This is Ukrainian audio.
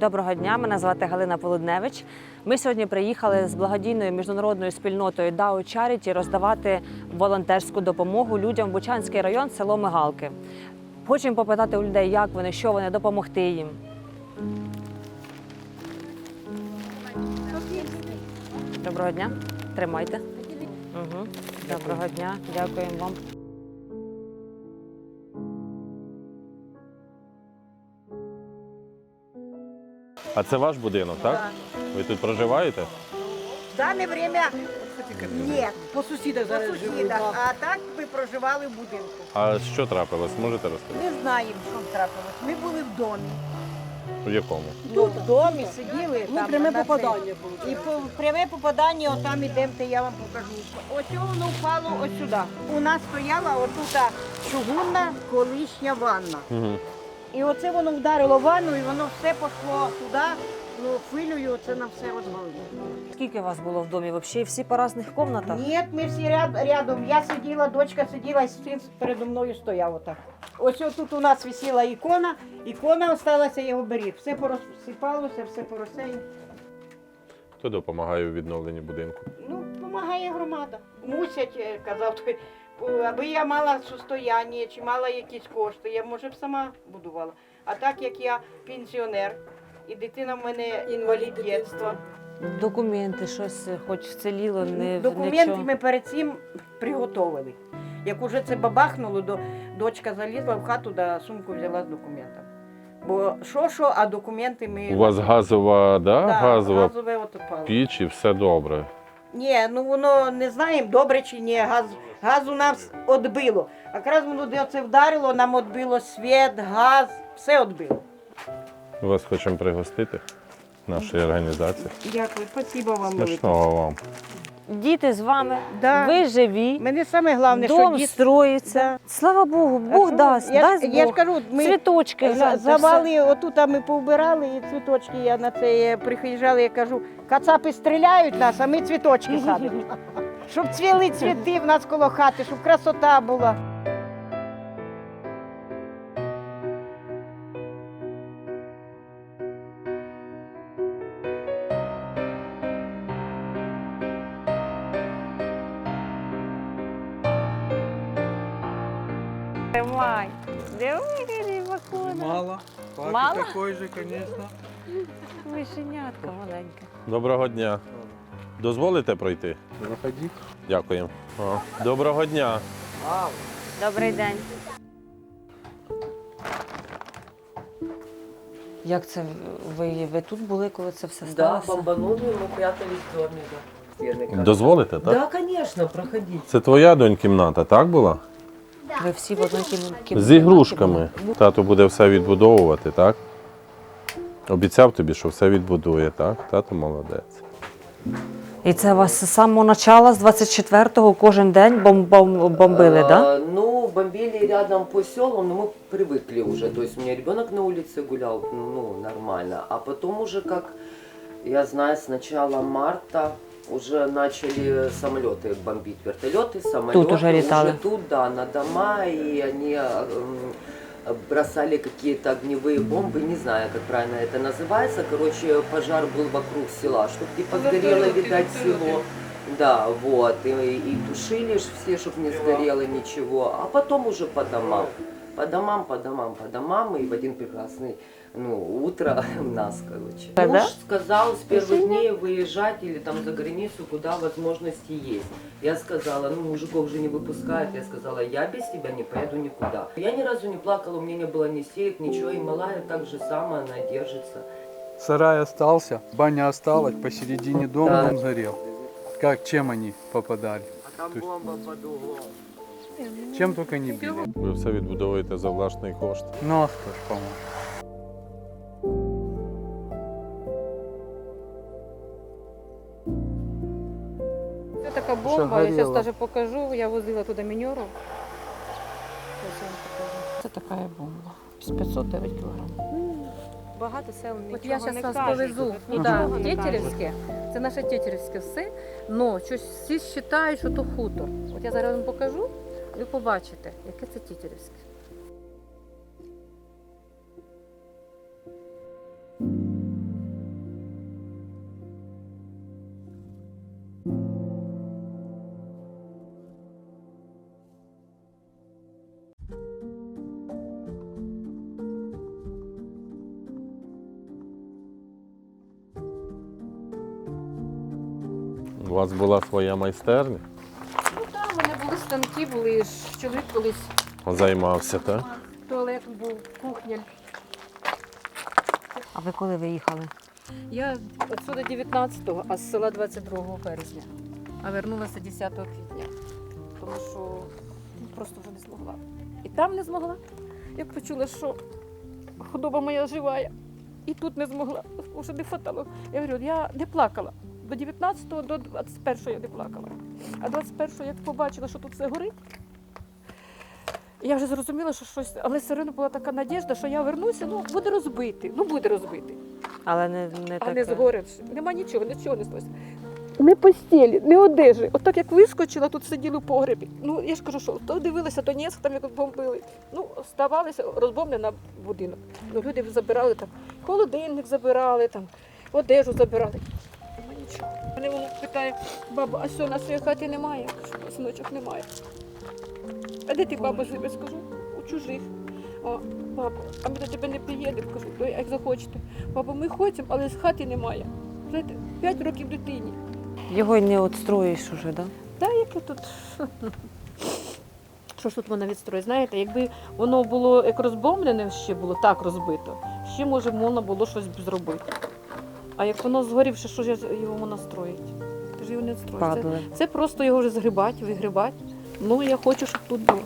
Доброго дня, мене звати Галина Полудневич. Ми сьогодні приїхали з благодійною міжнародною спільнотою DAO Charity роздавати волонтерську допомогу людям в Бучанський район, село Мигалки. Хочемо попитати у людей, як вони, що вони, допомогти їм. Доброго дня, тримайте. Угу. Доброго дня, дякуємо вам. А це ваш будинок, так? Ви тут проживаєте? В дане время ні, по сусідах, а так ми проживали в будинку. А що трапилось? Можете розказати? Не знаємо, що трапилось. Ми були в домі. У якому? Тут в домі сиділи. Там, пряме на попадання це. І пряме попадання, отам ідемте, я вам покажу. Ось воно впало ось сюди. У нас стояла отут чугунна колишня ванна. Угу. І оце воно вдарило в ванну, і воно все пішло туди, хвилею, це на все розвалило. Скільки вас було в домі взагалі? Всі по різних кімнатах? Ні, ми всі рядом. Я сиділа, дочка сиділа, і син передо мною стояв отак. Ось тут у нас висіла ікона осталася, його беріг. Все порозсипалося, все поросеє. Хто допомагає у відновленні будинку? Ну, допомагає громада. Мусять, казав той, аби я мала состояння чи мала якісь кошти, я, може б, сама будувала. А так як я пенсіонер, і дитина в мене інвалід дитинства. Документи, щось хоч вціліло, не Документи нічого. ми перед цим приготовили. Як уже це бабахнуло, дочка залізла в хату, да сумку взяла з документами. Бо що, а документи ми... У вас газова, да? Да, газова газове от упало. піч і все добре. Ні, ну воно не знаємо, добре чи ні, газ у нас відбило. Якраз воно де це вдарило, нам відбило світ, газ, все відбило. Ми вас хочемо пригостити, нашої організації. Дякую, спасибо вам велике. Смачного вам. Діти з вами, Да. ви живі, Мене саме головне, що дом діти... строїться. Слава Богу, Бог дасть, дасть Бог. Я ж кажу, ми Цвіточки, гляньте, все. завали, отут ми повбирали, і цвіточки, я на це приїжджала, я кажу, кацапи стріляють нас, а ми цвіточки садимо. Щоб цвіли цвіти в нас коло хати, щоб красота була. Тримай. Диви, Макона. Мало. Папе Мало? такой же, конечно. Мишенятка маленька. Доброго дня. Дозволите пройти? Заходи. Дякую. Доброго дня. Добрий день. Як це ви тут були, коли це все Да, сталося? бомбанули, мы прятались в доме, да. Стены. Дозволите, так? Да, конечно, проходите. Це твоя донь кімната, так була? Ви всі в одній кімнаті? З ігрушками. Тато буде все відбудовувати, так? Обіцяв тобі, що все відбудує, так? Тато молодець. І це вас з самого початку, з 24-го, кожен день бомбили, так? Да? Ну, бомбили рядом по селам, но мы привыкли уже. То есть у меня ребенок на улице гулял, ну, нормально. А потом уже, как я знаю, с начала марта уже начали самолеты бомбить, вертолеты, самолеты. Тут уже летали? Уже тут, да, на дома, и они бросали какие-то огневые бомбы, не знаю, как правильно это называется. Короче, пожар был вокруг села, чтобы не подгорело, видать, село. Да, вот, и тушили ж все, чтобы не сгорело ничего, а потом уже по домам. По домам, и в один прекрасный, ну, утро у нас, короче. Да? Муж сказал с первых дней выезжать или там за границу, куда возможности есть. Я сказала, ну, мужиков же не выпускают, я сказала, я без тебя не поеду никуда. Я ни разу не плакала, у меня не было ни истерик, ничего, и малая так же само, она держится. Сарай остался, баня осталась, посередине дома Да. он горел. Как, чем они попадали? А там бомба под углом. Чем только не били. Ви все відбудовуєте за власний кошт. Ну, а кто ж помог? Це така бомба, я горіло. зараз навіть покажу, я возила туди міньору. Зараз я вам покажу. Це така бомба, з 509 кг. Багато сел От я зараз вас повезу туди, Тетерівське, це наше Тетерівське все, але щось всі вважають, що то хутор. От я зараз вам покажу, ви побачите, яке це Тетерівське. вас була своя майстерня? Ну там у мене були станки, були ж чоловік колись. Займався, так? Туалет був, кухня. А ви коли виїхали? Я отсюда 19-го, а з села 22 березня. А вернулася 10 квітня. Тому що просто вже не змогла. І там не змогла. Як почула, що худоба моя живая. І тут не змогла. Вже не хватало. Я говорю, я не плакала. До 19-го, до 21-го я не плакала. А 21-го, як побачила, що тут все горить, я вже зрозуміла, що щось, але все одно була така надіжда, що я вернуся, ну буде розбитий, буде розбитий. Але не А таке. не згоревши. Нема нічого не сталося. Не постілі, не одежі. Отак як вискочила, тут сиділи в погребі. Ну, я ж кажу, що то дивилися Донецьк, там як бомбили. Ну, ставалися розбомблена будинок. Ну, люди забирали там, холодильник забирали, там, одежу забирали. Нема нічого. Мене воно питає, баба, а що, на своїй хаті немає? Я кажу, синочок, немає. А де ти, баба, живеш? Скажу, у чужих. О, баба, а ми до тебе не приїдемо, кажу, то як захочете. Баба, ми хочемо, але з хати немає. Знаєте, 5 років дитині. Його й не відстроїш уже, да? Та яке тут. Що ж тут вона відстроїть? Знаєте, якби воно було як розбомблене ще було, так розбито, ще може можна було щось зробити. А як воно згорівше, що ж його можна строїти? Ти ж його не строїш. Падали. Це просто його вже згрібати, вигрібати. Ну, я хочу, щоб тут було.